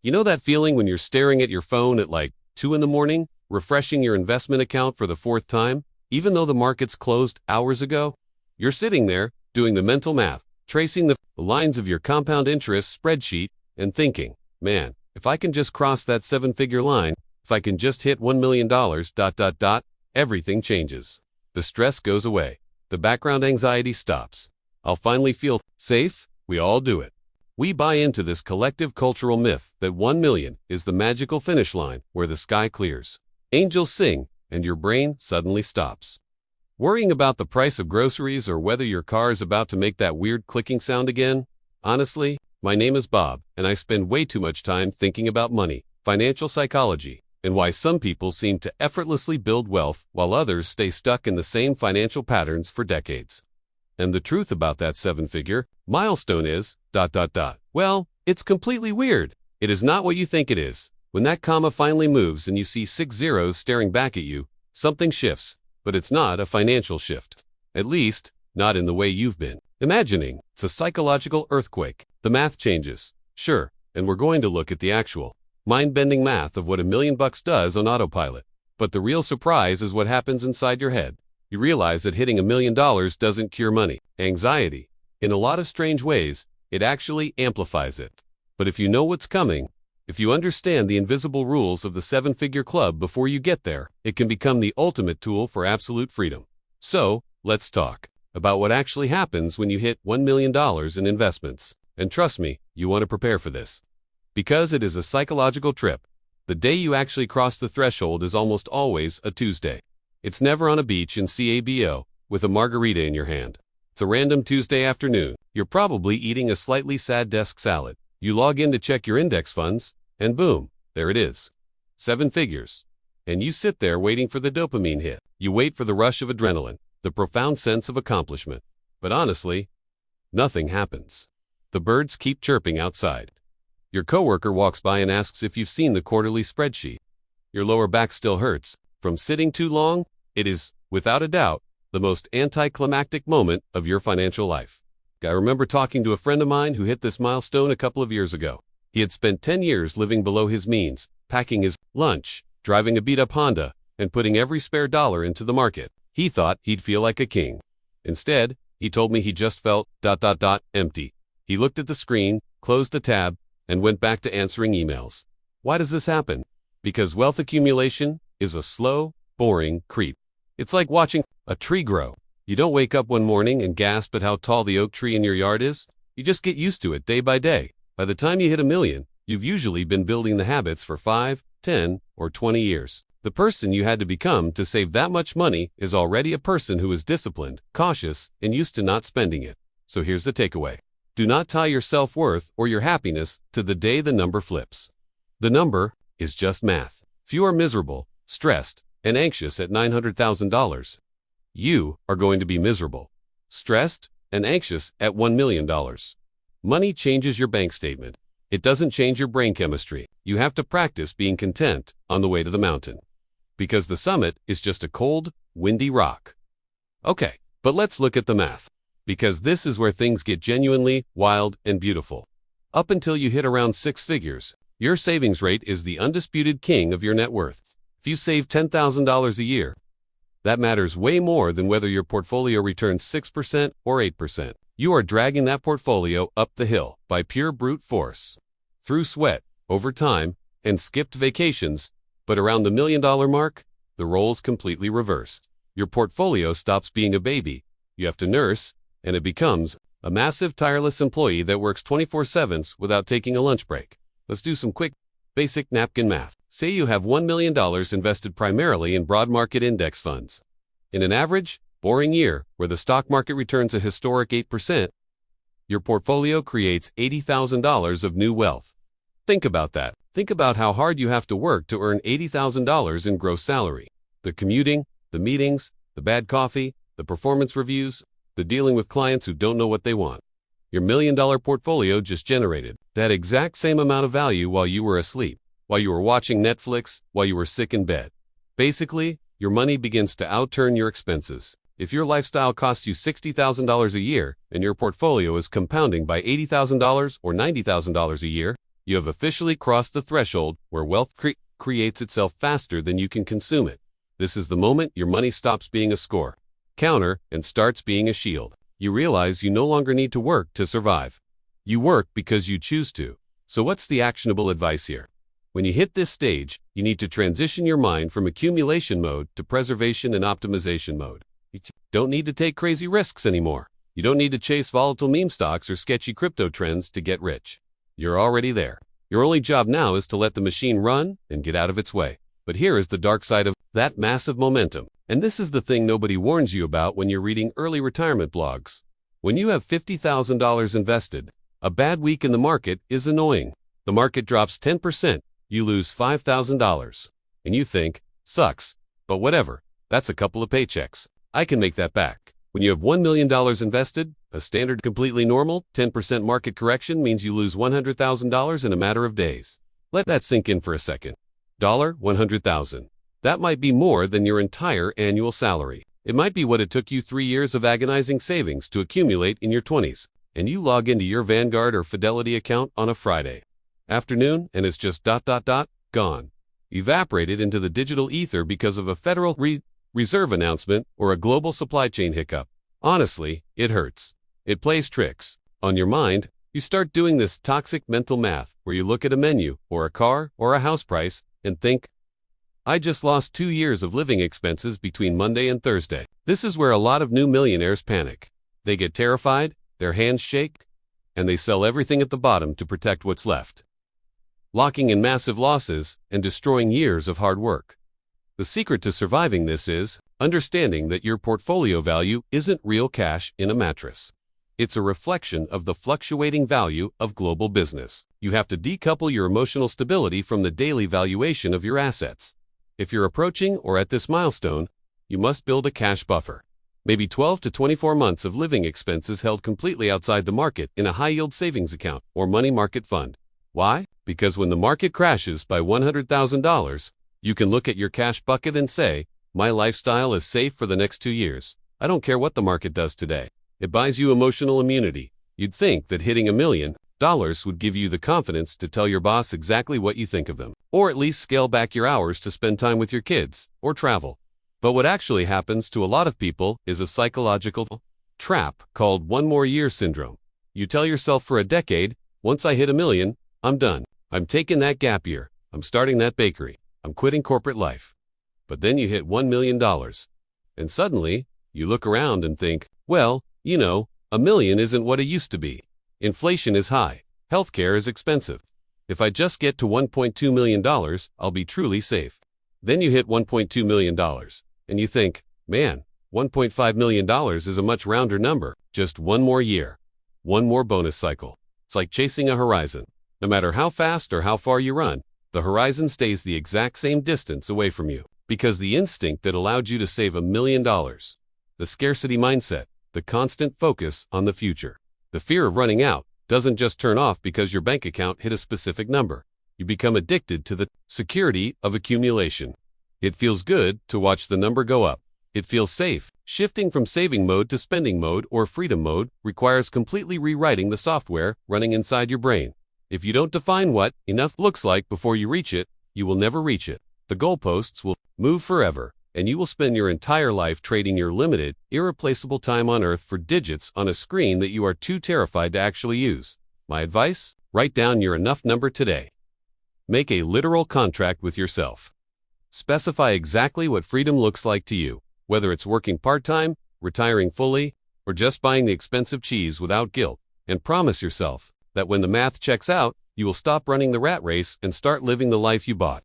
You know that feeling when you're staring at your phone at like 2 in the morning, refreshing your investment account for the fourth time, even though the market's closed hours ago? You're sitting there, doing the mental math, tracing the lines of your compound interest spreadsheet, and thinking, man, if I can just cross that seven-figure line, if I can just hit $1 million, everything changes. The stress goes away. The background anxiety stops. I'll finally feel safe. We all do it. We buy into this collective cultural myth that 1 million is the magical finish line where the sky clears. Angels sing, and your brain suddenly stops. Worrying about the price of groceries or whether your car is about to make that weird clicking sound again? Honestly, my name is Bob, and I spend way too much time thinking about money, financial psychology, and why some people seem to effortlessly build wealth while others stay stuck in the same financial patterns for decades. And the truth about that seven-figure milestone is, well, it's completely weird. It is not what you think it is. When that comma finally moves and you see 6 zeros staring back at you, something shifts, but it's not a financial shift. At least, not in the way you've been imagining. It's a psychological earthquake. The math changes. Sure, and we're going to look at the actual mind-bending math of what $1 million does on autopilot. But the real surprise is what happens inside your head. You realize that hitting $1 million doesn't cure money anxiety. In a lot of strange ways, it actually amplifies it. But if you know what's coming, if you understand the invisible rules of the seven-figure club before you get there, it can become the ultimate tool for absolute freedom. So, let's talk about what actually happens when you hit $1 million in investments. And trust me, you want to prepare for this. Because it is a psychological trip. The day you actually cross the threshold is almost always a Tuesday. It's never on a beach in Cabo with a margarita in your hand. It's a random Tuesday afternoon. You're probably eating a slightly sad desk salad. You log in to check your index funds, and boom, there it is. 7 figures. And you sit there waiting for the dopamine hit. You wait for the rush of adrenaline, the profound sense of accomplishment. But honestly, nothing happens. The birds keep chirping outside. Your coworker walks by and asks if you've seen the quarterly spreadsheet. Your lower back still hurts. From sitting too long, it is, without a doubt, the most anticlimactic moment of your financial life. I remember talking to a friend of mine who hit this milestone a couple of years ago. He had spent 10 years living below his means, packing his lunch, driving a beat-up Honda, and putting every spare dollar into the market. He thought he'd feel like a king. Instead, he told me he just felt empty. He looked at the screen, closed the tab, and went back to answering emails. Why does this happen? Because wealth accumulation is a slow, boring creep. It's like watching a tree grow. You don't wake up one morning and gasp at how tall the oak tree in your yard is. You just get used to it day by day. By the time you hit $1 million, you've usually been building the habits for 5, 10, or 20 years. The person you had to become to save that much money is already a person who is disciplined, cautious, and used to not spending it. So here's the takeaway. Do not tie your self-worth or your happiness to the day the number flips. The number is just math. If you are miserable, stressed, and anxious at $900,000, you are going to be miserable, stressed, and anxious at $1 million. Money changes your bank statement. It doesn't change your brain chemistry. You have to practice being content on the way to the mountain. Because the summit is just a cold, windy rock. Okay, but let's look at the math. Because this is where things get genuinely wild and beautiful. Up until you hit around 6 figures, your savings rate is the undisputed king of your net worth. If you save $10,000 a year, that matters way more than whether your portfolio returns 6% or 8%. You are dragging that portfolio up the hill by pure brute force. Through sweat, overtime, and skipped vacations, but around the $1 million mark, the roles completely reversed. Your portfolio stops being a baby you have to nurse, and it becomes a massive tireless employee that works 24/7 without taking a lunch break. Let's do some quick, basic napkin math. Say you have $1 million invested primarily in broad market index funds. In an average, boring year, where the stock market returns a historic 8%, your portfolio creates $80,000 of new wealth. Think about that. Think about how hard you have to work to earn $80,000 in gross salary. The commuting, the meetings, the bad coffee, the performance reviews, the dealing with clients who don't know what they want. Your $1 million portfolio just generated that exact same amount of value while you were asleep, while you were watching Netflix, while you were sick in bed. Basically, your money begins to outturn your expenses. If your lifestyle costs you $60,000 a year and your portfolio is compounding by $80,000 or $90,000 a year, You have officially crossed the threshold where wealth creates itself faster than you can consume it. This is the moment your money stops being a score counter and starts being a shield. You realize you no longer need to work to survive. You work because you choose to. So what's the actionable advice here? When you hit this stage, you need to transition your mind from accumulation mode to preservation and optimization mode. You don't need to take crazy risks anymore. You don't need to chase volatile meme stocks or sketchy crypto trends to get rich. You're already there. Your only job now is to let the machine run and get out of its way. But here is the dark side of that massive momentum. And this is the thing nobody warns you about when you're reading early retirement blogs. When you have $50,000 invested, a bad week in the market is annoying. The market drops 10%, you lose $5,000. And you think, sucks, but whatever, that's a couple of paychecks. I can make that back. When you have $1 million invested, a standard completely normal 10% market correction means you lose $100,000 in a matter of days. Let that sink in for a second. $100,000. That might be more than your entire annual salary. It might be what it took you 3 years of agonizing savings to accumulate in your 20s, and you log into your Vanguard or Fidelity account on a Friday afternoon and it's just gone. Evaporated into the digital ether because of a Federal Reserve announcement or a global supply chain hiccup. Honestly, it hurts. It plays tricks on your mind. You start doing this toxic mental math where you look at a menu or a car or a house price and think, I just lost 2 years of living expenses between Monday and Thursday. This is where a lot of new millionaires panic. They get terrified, their hands shake, and they sell everything at the bottom to protect what's left, locking in massive losses and destroying years of hard work. The secret to surviving this is understanding that your portfolio value isn't real cash in a mattress. It's a reflection of the fluctuating value of global business. You have to decouple your emotional stability from the daily valuation of your assets. If you're approaching or at this milestone, you must build a cash buffer. Maybe 12 to 24 months of living expenses held completely outside the market in a high-yield savings account or money market fund. Why? Because when the market crashes by $100,000, you can look at your cash bucket and say, my lifestyle is safe for the next 2 years. I don't care what the market does today. It buys you emotional immunity. You'd think that hitting $1 million would give you the confidence to tell your boss exactly what you think of them, or at least scale back your hours to spend time with your kids or travel. But what actually happens to a lot of people is a psychological trap called one more year syndrome. You tell yourself for a decade, once I hit $1 million, I'm done. I'm taking that gap year. I'm starting that bakery. I'm quitting corporate life. But then you hit $1 million. And suddenly, you look around and think, well, you know, $1 million isn't what it used to be. Inflation is high. Healthcare is expensive. If I just get to $1.2 million, I'll be truly safe. Then you hit $1.2 million. And you think, man, $1.5 million is a much rounder number. Just one more year. One more bonus cycle. It's like chasing a horizon. No matter how fast or how far you run, the horizon stays the exact same distance away from you. Because the instinct that allowed you to save $1 million, the scarcity mindset, the constant focus on the future, the fear of running out, doesn't just turn off because your bank account hit a specific number. You become addicted to the security of accumulation. It feels good to watch the number go up. It feels safe. Shifting from saving mode to spending mode or freedom mode requires completely rewriting the software running inside your brain. If you don't define what enough looks like before you reach it, you will never reach it. The goalposts will move forever, and you will spend your entire life trading your limited, irreplaceable time on Earth for digits on a screen that you are too terrified to actually use. My advice? Write down your enough number today. Make a literal contract with yourself. Specify exactly what freedom looks like to you, whether it's working part-time, retiring fully, or just buying the expensive cheese without guilt, and promise yourself that when the math checks out, you will stop running the rat race and start living the life you bought.